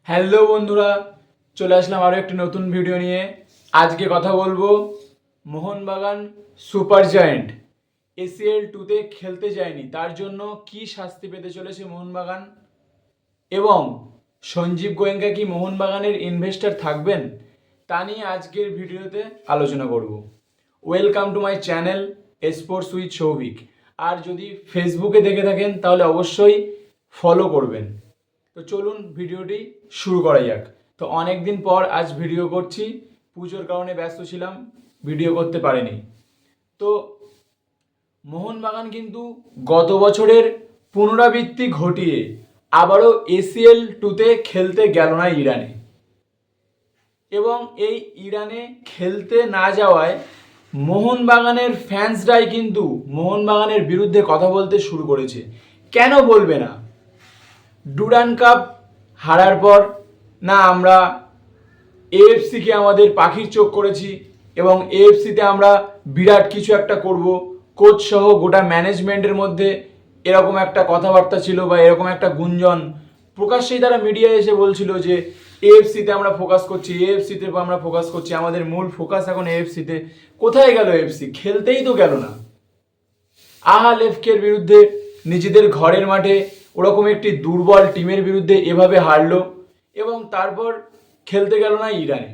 Hello বন্ধুরা, চলে আসলাম আরও একটি নতুন ভিডিও নিয়ে। আজকে কথা বলবো মোহনবাগান সুপার জায়েন্ট এসিএল টুতে খেলতে যায়নি, তার জন্য কি শাস্তি পেতে চলেছে মোহনবাগান, এবং সঞ্জীব গোয়েঙ্কা কি মোহনবাগানের ইনভেস্টর থাকবেন, তা নিয়ে আজকের ভিডিওতে আলোচনা করব। Welcome to my channel sports with Souvik. আর যদি ফেসবুকে দেখে থাকেন তাহলে অবশ্যই ফলো করবেন। তো চলুন ভিডিওটি শুরু করা যাক। তো অনেক দিন পর আজ ভিডিও করছি, পুজোর কারণে ব্যস্ত ছিলাম, ভিডিও করতে পারিনি। তো মোহনবাগান কিন্তু গত বছরের পুনরাবৃত্তি ঘটিয়ে আবারও এসিএল টুতে খেলতে গেল না ইরানে, এবং এই ইরানে খেলতে না যাওয়ায় মোহনবাগানের ফ্যান্সরাই কিন্তু মোহনবাগানের বিরুদ্ধে কথা বলতে শুরু করেছে। কেন বলবে না? ডুরান কাপ হারার পর না আমরা এএফসিকে আমাদের পাখির চোখ করেছি, এবং এএফসিতে আমরা বিরাট কিছু একটা করব, কোচ সহ গোটা ম্যানেজমেন্টের মধ্যে এরকম একটা কথাবার্তা ছিল বা এরকম একটা গুঞ্জন প্রকাশ্যেই তারা মিডিয়ায় এসে বলছিল যে এএফসিতে আমরা ফোকাস করছি, এএফসিতে আমরা ফোকাস করছি, আমাদের মূল ফোকাস এখন এএফসিতে। কোথায় গেল এএফসি? খেলতেই তো গেল না। আহালেফকের বিরুদ্ধে নিজেদের ঘরের মাঠে ওরকম একটি দুর্বল টিমের বিরুদ্ধে এভাবে হারলো, এবং তারপর খেলতে গেল না ইরানে।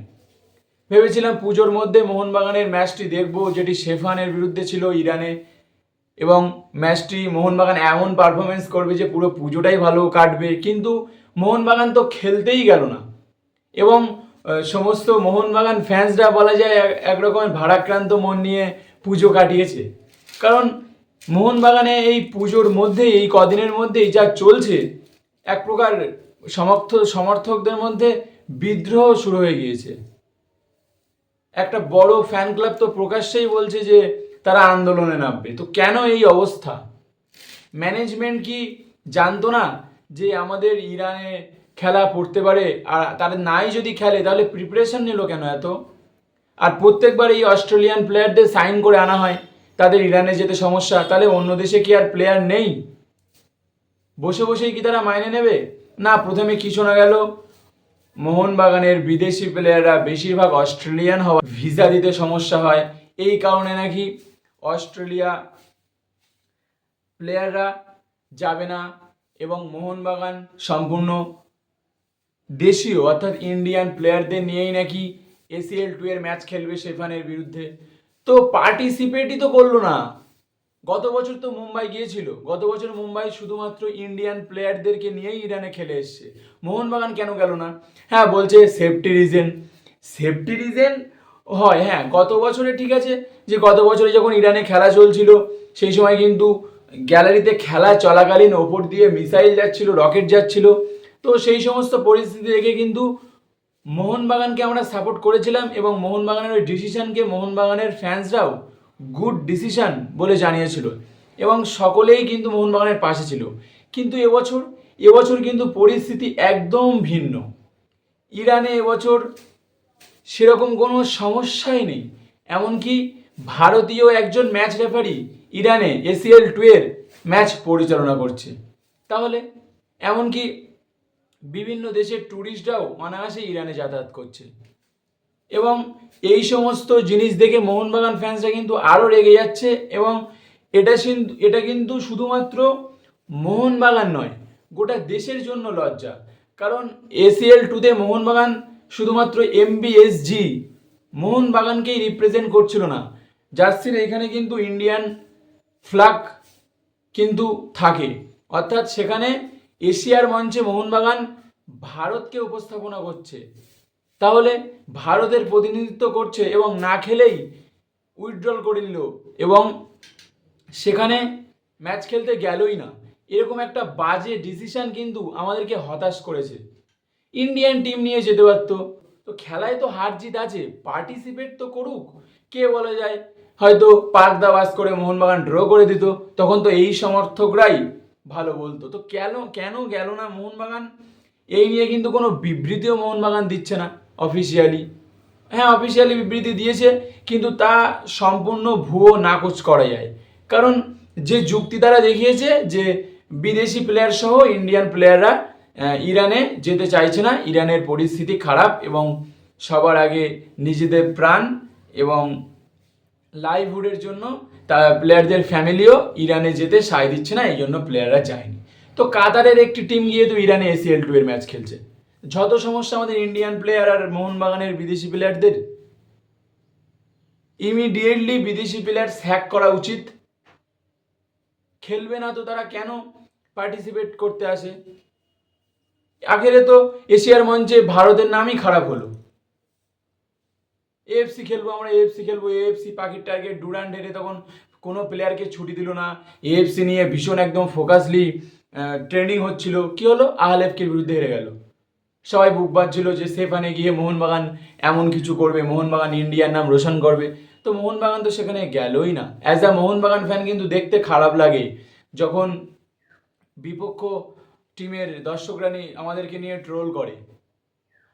ভেবেছিলাম পুজোর মধ্যে মোহনবাগানের ম্যাচটি দেখব, যেটি শেফানের বিরুদ্ধে ছিল ইরানে, এবং ম্যাচটি মোহনবাগান এমন পারফরমেন্স করবে যে পুরো পুজোটাই ভালো কাটবে। কিন্তু মোহনবাগান তো খেলতেই গেল না, এবং সমস্ত মোহনবাগান ফ্যান্সরা বলা যায় একরকমের ভারাক্রান্ত মন নিয়ে পুজো কাটিয়েছে। কারণ মোহনবাগানে এই পুজোর মধ্যে, এই কদিনের মধ্যেই যা চলছে, এক প্রকার সমর্থকদের মধ্যে বিদ্রোহ শুরু হয়ে গিয়েছে। একটা বড় ফ্যান ক্লাব তো প্রকাশ্যেই বলছে যে তারা আন্দোলনে নামবে। তো কেন এই অবস্থা? ম্যানেজমেন্ট কি জানতো না যে আমাদের ইরানে খেলা পড়তে পারে? আর তাদের নাই যদি খেলে তাহলে প্রিপারেশন নিল কেন এত? আর প্রত্যেকবার এই অস্ট্রেলিয়ান প্লেয়ারদের সাইন করে আনা হয়, তাদের ইরানে যেতে সমস্যা, তাহলে অন্য দেশে কি আর প্লেয়ার নেই? বসে বসেই কি তারা মাইনে নেবে? না, প্রথমে কি শোনা গেল, মোহনবাগানের বিদেশি প্লেয়াররা বেশিরভাগ অস্ট্রেলিয়ান হওয়া, ভিসা দিতে সমস্যা হয়, এই কারণে নাকি অস্ট্রেলিয়া প্লেয়াররা যাবে না, এবং মোহনবাগান সম্পূর্ণ দেশীয় অর্থাৎ ইন্ডিয়ান প্লেয়ারদের নিয়েই নাকি এসিএল টু এর ম্যাচ খেলবে শেফানের বিরুদ্ধে। তো পার্টিসিপেটই তো করলো না। গত বছর তো মুম্বাই গিয়েছিল, গত বছর মুম্বাই শুধুমাত্র ইন্ডিয়ান প্লেয়ারদেরকে নিয়েই ইরানে খেলে এসছে। মোহনবাগান কেন গেল না? হ্যাঁ, বলছে সেফটি রিজন। সেফটি রিজন হয়, হ্যাঁ, গত বছরে ঠিক আছে, যে গত বছরে যখন ইরানে খেলা চলছিল সেই সময় কিন্তু গ্যালারিতে খেলা চলাকালীন ওপর দিয়ে মিসাইল যাচ্ছিল, রকেট যাচ্ছিল। তো সেই সমস্ত পরিস্থিতি দেখে কিন্তু মোহনবাগানকে আমরা সাপোর্ট করেছিলাম, এবং মোহনবাগানের ওই ডিসিশনকে মোহনবাগানের ফ্যান্সরাও গুড ডিসিশন বলে জানিয়েছিল, এবং সকলেই কিন্তু মোহনবাগানের পাশে ছিল। কিন্তু এবছর কিন্তু পরিস্থিতি একদম ভিন্ন। ইরানে এবছর সেরকম কোনো সমস্যাই নেই, এমনকি ভারতীয় একজন ম্যাচ রেফারি ইরানে এসিএল টু এর ম্যাচ পরিচালনা করছে। তাহলে এমনকি বিভিন্ন দেশের ট্যুরিস্টরাও অনায়াসে ইরানে যাতায়াত করছে, এবং এই সমস্ত জিনিস দেখে মোহনবাগান ফ্যান্সরা কিন্তু আরও রেগে যাচ্ছে। এবং এটা কিন্তু শুধুমাত্র মোহনবাগান নয়, গোটা দেশের জন্য লজ্জা। কারণ এসিএল টুতে মোহনবাগান শুধুমাত্র এমবিএসজি মোহনবাগানকেই রিপ্রেজেন্ট করছিল না, জার্সির এখানে কিন্তু ইন্ডিয়ান ফ্ল্যাগ কিন্তু থাকে, অর্থাৎ সেখানে এশিয়ার মঞ্চে মোহনবাগান ভারতকে উপস্থাপনা করছে। তাহলে ভারতের প্রতিনিধিত্ব করছে, এবং না খেলেই উইথড্রল করে নিল, এবং সেখানে ম্যাচ খেলতে গেলই না। এরকম একটা বাজে ডিসিশন কিন্তু আমাদেরকে হতাশ করেছে। ইন্ডিয়ান টিম নিয়ে যেতে পারতো। তো খেলায় তো হার জিত আছে, পার্টিসিপেট তো করুক। কে বলা যায় হয়তো পাক দাবাস করে মোহনবাগান ড্র করে দিত, তখন তো এই সমর্থকরাই ভালো বলতো। তো কেন কেন গেল না মোহনবাগান? এই নিয়ে কিন্তু কোনো বিবৃতিও মোহনবাগান দিচ্ছে না অফিসিয়ালি। হ্যাঁ, অফিসিয়ালি বিবৃতি দিয়েছে, কিন্তু তা সম্পূর্ণ ভুয়ো নাকচ করা যায়। কারণ যে যুক্তি তারা দেখিয়েছে যে বিদেশি প্লেয়ার সহ ইন্ডিয়ান প্লেয়াররা ইরানে যেতে চাইছে না। ইরানের পরিস্থিতি খারাপ এবং সবার আগে নিজেদের প্রাণ এবং লাইভহুডের জন্য প্লেয়ারদের ফ্যামিলিও ইরানে যেতে সায় দিচ্ছে না, এই জন্য প্লেয়াররা যায়নি। তো কাতারের একটি টিম গিয়ে তো ইরানে ACL2 এর ম্যাচ খেলছে। যত সমস্যা আমাদের ইন্ডিয়ান প্লেয়ার আর মোহনবাগানের বিদেশি প্লেয়ারদের, ইমিডিয়েটলি বিদেশি প্লেয়ার স্যাক করা উচিত। খেলবে না তো তারা কেন পার্টিসিপেট করতে আসে? আখেরে তো এশিয়ার মঞ্চে ভারতের নামই খারাপ হলো। AFC খেলবো আমরা, AFC খেলবো, AFC পাখির টার্গেট ডুরান্ড হেরে তখন কোনো প্লেয়ারকে ছুটি দিল না। AFC নিয়ে ভীষণ একদম ফোকাসলি ট্রেনিং হচ্ছিল। কি হলো? আহলেফকে বিরুদ্ধে হেরে গেল। সবাই বুক বাজছিল যে সেখানে গিয়ে মোহনবাগান এমন কিছু করবে, মোহনবাগান ইন্ডিয়ার নাম রোশন করবে। তো মোহনবাগান তো সেখানে গেলই না। অ্যাজ আ মোহনবাগান ফ্যান কিন্তু দেখতে খারাপ লাগে যখন বিপক্ষ টিমের দর্শকরা আমাদেরকে নিয়ে ট্রোল করে।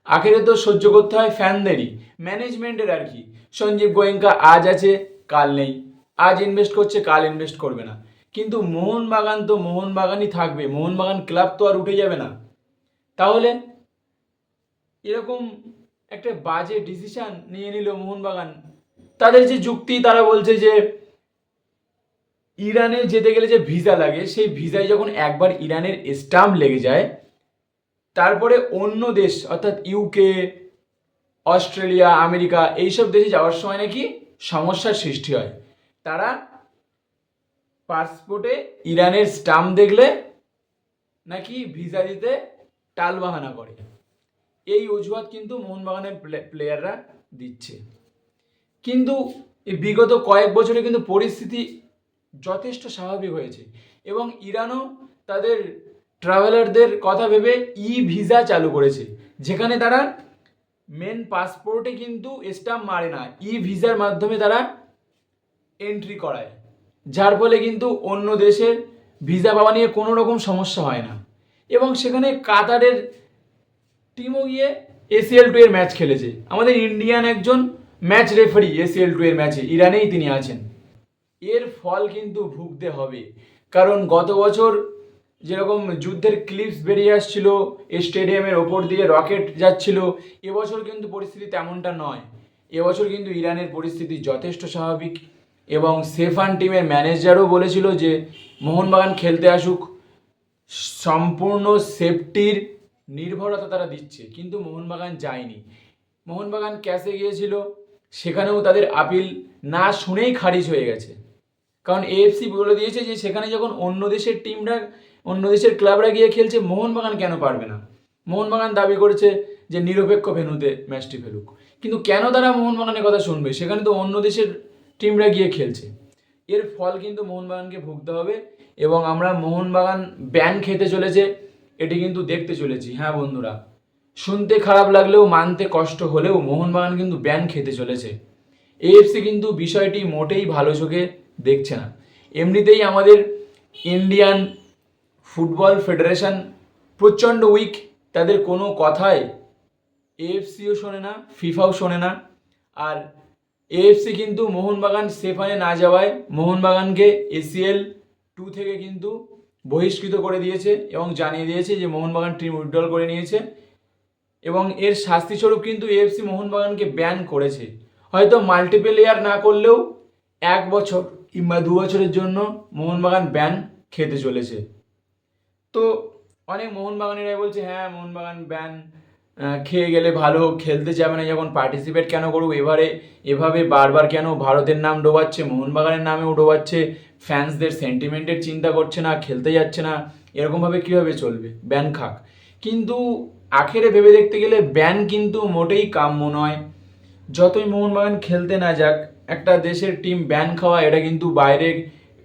আখেরে তো সহ্য করতে হয় ফ্যানদেরই, ম্যানেজমেন্টের আর কি। সঞ্জীব গোয়েঙ্কা আজ আছে কাল নেই, আজ ইনভেস্ট করছে কাল ইনভেস্ট করবে না, কিন্তু মোহনবাগান তো মোহনবাগানই থাকবে। মোহনবাগান ক্লাব তো আর উঠে যাবে না। তাহলে এরকম একটা বাজে ডিসিশন নিয়ে নিল মোহনবাগান। তাদের যে যুক্তি, তারা বলছে যে ইরানে যেতে গেলে যে ভিসা লাগে, সেই ভিসায় যখন একবার ইরানের স্টাম্প লেগে যায়, তারপরে অন্য দেশ অর্থাৎ UK, অস্ট্রেলিয়া, আমেরিকা এইসব দেশে যাওয়ার সময় নাকি সমস্যার সৃষ্টি হয়। তারা পাসপোর্টে ইরানের স্টাম্প দেখলে নাকি ভিসা দিতে টালবাহানা করে। এই অজুহাত কিন্তু মোহনবাগানের প্লেয়াররা দিচ্ছে। কিন্তু এই বিগত কয়েক বছরে কিন্তু পরিস্থিতি যথেষ্ট স্বাভাবিক হয়েছে এবং ইরানও তাদের ট্রাভেলারদের কথা ভেবে ভিসা চালু করেছে, যেখানে তারা মেন পাসপোর্টে কিন্তু স্টাম্প মারে না, ভিসার মাধ্যমে তারা এন্ট্রি করায়, যার ফলে কিন্তু অন্য দেশের ভিসা পাওয়া নিয়ে কোনো রকম সমস্যা হয় না। এবং সেখানে কাতারের টিমও গিয়ে ACL2 এর ম্যাচ খেলেছে। আমাদের ইন্ডিয়ান একজন ম্যাচ রেফারি ACL2 এর ম্যাচে ইরানেই তিনি আছেন। এর ফল কিন্তু ভুগতে হবে, কারণ গত বছর যেরকম যুদ্ধের ক্লিপস বেরিয়ে আসছিল, স্টেডিয়ামের ওপর দিয়ে রকেট যাচ্ছিল, এবছর কিন্তু পরিস্থিতি তেমনটা নয়। এবছর কিন্তু ইরানের পরিস্থিতি যথেষ্ট স্বাভাবিক এবং সেফান টিমের ম্যানেজারও বলেছিল যে মোহনবাগান খেলতে আসুক, সম্পূর্ণ সেফটির নির্ভরতা তারা দিচ্ছে, কিন্তু মোহনবাগান যায়নি। মোহনবাগান ক্যাশে গিয়েছিল, সেখানেও তাদের আপিল না শুনেই খারিজ হয়ে গেছে। কারণ AFC বলে দিয়েছে যে সেখানে যখন অন্য দেশের টিমরা, অন্য দেশের ক্লাবরা গিয়ে খেলছে, মোহনবাগান কেন পারবে না? মোহনবাগান দাবি করেছে যে নিরপেক্ষ ভেন্যুতে ম্যাচটি ফেলুক, কিন্তু কেন তারা মোহনবাগানের কথা শুনবে? সেখানে তো অন্য দেশের টিমরা গিয়ে খেলছে। এর ফল কিন্তু মোহনবাগানকে ভুগতে হবে এবং আমরা মোহনবাগান ব্যান খেতে চলেছে, এটি কিন্তু দেখতে চলেছি। হ্যাঁ বন্ধুরা, শুনতে খারাপ লাগলেও মানতে কষ্ট হলেও মোহনবাগান কিন্তু ব্যান খেতে চলেছে। AFC কিন্তু বিষয়টি মোটেই ভালো চোখে দেখছে না। এমনিতেই আমাদের ইন্ডিয়ান ফুটবল ফেডারেশন প্রচণ্ড উইক, তাদের কোনো কথায় AFCও শোনে না, ফিফাও শোনে না। আর AFC কিন্তু মোহনবাগান সেফানে না যাওয়ায় মোহনবাগানকে ACL2 থেকে কিন্তু বহিষ্কৃত করে দিয়েছে এবং জানিয়ে দিয়েছে যে মোহনবাগান টিম উইথড্রল করে নিয়েছে এবং এর শাস্তিস্বরূপ কিন্তু AFC মোহনবাগানকে ব্যান করেছে। হয়তো মাল্টিপল ইয়ার না করলেও 1 বছর কিংবা 2 বছরের জন্য মোহনবাগান ব্যান খেতে চলেছে। তো অনেক মোহনবাগানিরাই বলছে হ্যাঁ মোহনবাগান ব্যান খেয়ে গেলে ভালো, খেলতে যাবে না যখন পার্টিসিপেট কেন করবো, এভাবে বারবার কেন ভারতের নাম ডোবাচ্ছে, মোহনবাগানের নামেও ডোবাচ্ছে, ফ্যান্সদের সেন্টিমেন্টের চিন্তা করছে না, খেলতে যাচ্ছে না, এরকমভাবে কীভাবে চলবে? ব্যান খাক। কিন্তু আখেরে ভেবে দেখতে গেলে ব্যান কিন্তু মোটেই কাম্য নয়। যতই মোহনবাগান খেলতে না যাক, একটা দেশের টিম ব্যান খাওয়া, এটা কিন্তু বাইরে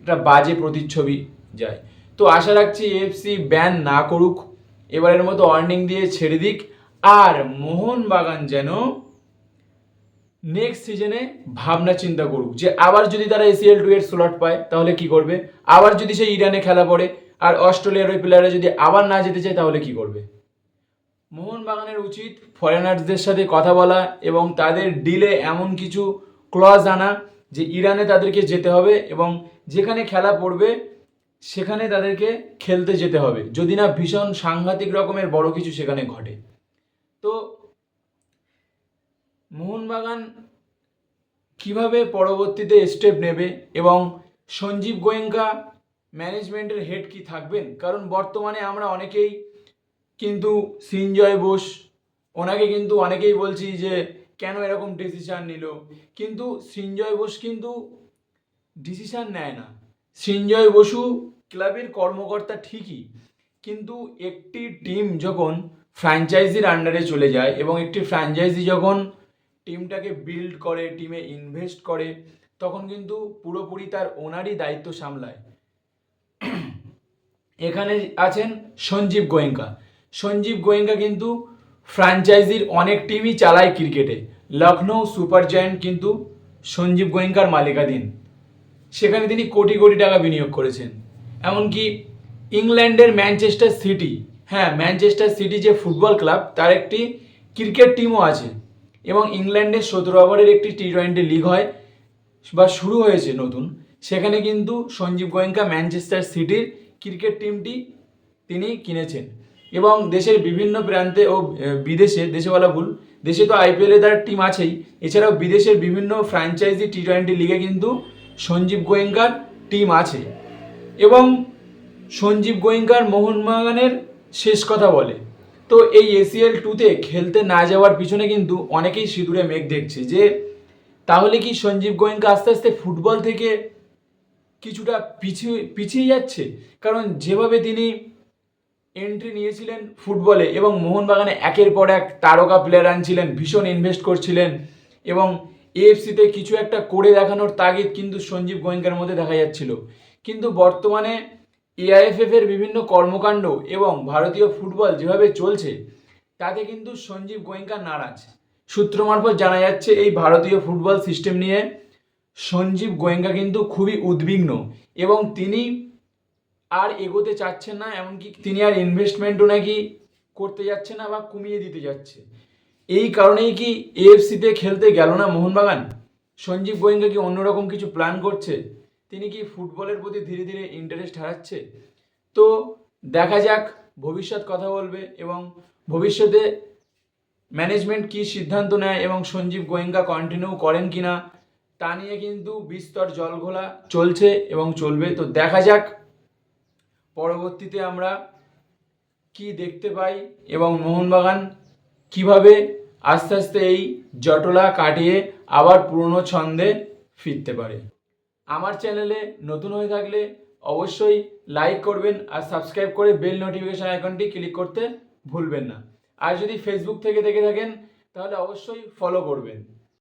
একটা বাজে প্রতিচ্ছবি যায়। তো আশা রাখছি AFC ব্যান না করুক, এবারের মতো ওয়ার্নিং দিয়ে ছেড়ে দিক, আর মোহনবাগান যেন নেক্সট সিজনে ভাবনা চিন্তা করুক যে আবার যদি তারা ACL2 এর স্লট পায় তাহলে কি করবে, আবার যদি সেই ইরানে খেলা পড়ে আর অস্ট্রেলিয়ার ওই প্লেয়াররা যদি আবার না যেতে চায় তাহলে কি করবে? মোহনবাগানের উচিত ফরেনার্সদের সাথে কথা বলা এবং তাদের ডিলে এমন কিছু ক্লজ আনা যে ইরানে তাদেরকে যেতে হবে এবং যেখানে খেলা পড়বে সেখানে তাদেরকে খেলতে যেতে হবে, যদি না ভীষণ সাংঘাতিক রকমের বড় কিছু সেখানে ঘটে। তো মোহনবাগান কিভাবে পরবর্তীতে স্টেপ নেবে এবং সঞ্জীব গোয়েঙ্কা ম্যানেজমেন্টের হেড কি থাকবেন, কারণ বর্তমানে আমরা অনেকেই কিন্তু সৃঞ্জয় বোস ওনাকে কিন্তু অনেকেই বলছি যে কেন এরকম ডিসিশান নিল, কিন্তু সৃঞ্জয় বোস কিন্তু ডিসিশান নেয় না। সৃঞ্জয় বসু ক্লাবের কর্মকর্তা ঠিকই, কিন্তু একটি টিম যখন ফ্র্যাঞ্চাইজির আন্ডারে চলে যায় এবং একটি ফ্র্যাঞ্চাইজি যখন টিমটাকে বিল্ড করে, টিমে ইনভেস্ট করে, তখন কিন্তু পুরোপুরি তার ওনারই দায়িত্ব সামলায়। এখানে আছেন সঞ্জীব গোয়েঙ্কা। সঞ্জীব গোয়েঙ্কা কিন্তু ফ্র্যাঞ্চাইজির অনেক টিমই চালায় ক্রিকেটে। লখনৌ সুপার জায়ান্ট কিন্তু সঞ্জীব গোয়েঙ্কার মালিকাধীন, সেখানে তিনি কোটি কোটি টাকা বিনিয়োগ করেছেন। এমনকি ইংল্যান্ডের ম্যানচেস্টার সিটি, হ্যাঁ ম্যানচেস্টার সিটি যে ফুটবল ক্লাব, তার একটি ক্রিকেট টিমও আছে। এবং ইংল্যান্ডের 17 ওভারের একটি টি-20 লিগ হয় বা শুরু হয়েছে নতুন, সেখানে কিন্তু সঞ্জীব গোয়েঙ্কা ম্যানচেস্টার সিটির ক্রিকেট টিমটি তিনি কিনেছেন। এবং দেশের বিভিন্ন প্রান্তে ও বিদেশে, দেশে বলা ভুল, দেশে তো আইপিএলে তার টিম আছেই, এছাড়াও বিদেশের বিভিন্ন ফ্র্যাঞ্চাইজি টি-20 লিগে কিন্তু সঞ্জীব গোয়েঙ্কার টিম আছে। এবং সঞ্জীব গোয়েঙ্কার মোহনবাগানের শেষ কথা বলে। তো এই এসিএল 2-তে খেলতে না যাওয়ার পিছনে কিন্তু অনেকেই সিঁদুরে মেঘ দেখছে যে তাহলে কি সঞ্জীব গোয়েঙ্কা আস্তে আস্তে ফুটবল থেকে কিছুটা পিছিয়ে যাচ্ছে, কারণ যেভাবে তিনি এন্ট্রি নিয়েছিলেন ফুটবলে এবং মোহনবাগানে একের পর এক তারকা প্লেয়ার আনছিলেন, ভীষণ ইনভেস্ট করছিলেন এবং এএফসিতে কিছু একটা করে দেখানোর তাগিদ কিন্তু সঞ্জীব গোয়েঙ্কার মধ্যে দেখা যাচ্ছিল। কিন্তু বর্তমানে এআইএফএফ এর বিভিন্ন কর্মকাণ্ড এবং ভারতীয় ফুটবল যেভাবে চলছে, তাতে কিন্তু সঞ্জীব গোয়েঙ্কা নারাজ। সূত্র মারফত জানা যাচ্ছে এই ভারতীয় ফুটবল সিস্টেম নিয়ে সঞ্জীব গোয়েঙ্কা কিন্তু খুবই উদ্বিগ্ন এবং তিনি আর এগোতে চাচ্ছেন না, এমনকি তিনি আর ইনভেস্টমেন্টও নাকি করতে যাচ্ছে না বা কমিয়ে দিতে যাচ্ছে। এই কারণেই কি এএফসিতে খেলতে গেল না মোহনবাগান? সঞ্জীব গোয়েঙ্কা কি অন্যরকম কিছু প্ল্যান করছে? তিনি কি ফুটবলের প্রতি ধীরে ধীরে ইন্টারেস্ট হারাচ্ছে? তো দেখা যাক, ভবিষ্যৎ কথা বলবে এবং ভবিষ্যতে ম্যানেজমেন্ট কি সিদ্ধান্ত নেয় এবং সঞ্জীব গোয়েঙ্কা কন্টিনিউ করেন কিনা তা নিয়ে কিন্তু বিস্তর জলঘোলা চলছে এবং চলবে। তো দেখা যাক পরবর্তীতে আমরা কি দেখতে পাই এবং মোহনবাগান কিভাবে আস্তে আস্তে এই জটলা কাটিয়ে আবার পুরনো ছন্দে ফিরতে পারে। আমার চ্যানেলে নতুন হয়ে থাকলে অবশ্যই লাইক করবেন আর সাবস্ক্রাইব করে বেল নোটিফিকেশন আইকনটি ক্লিক করতে ভুলবেন না। আর যদি ফেসবুক থেকে দেখে থাকেন তাহলে অবশ্যই ফলো করবেন।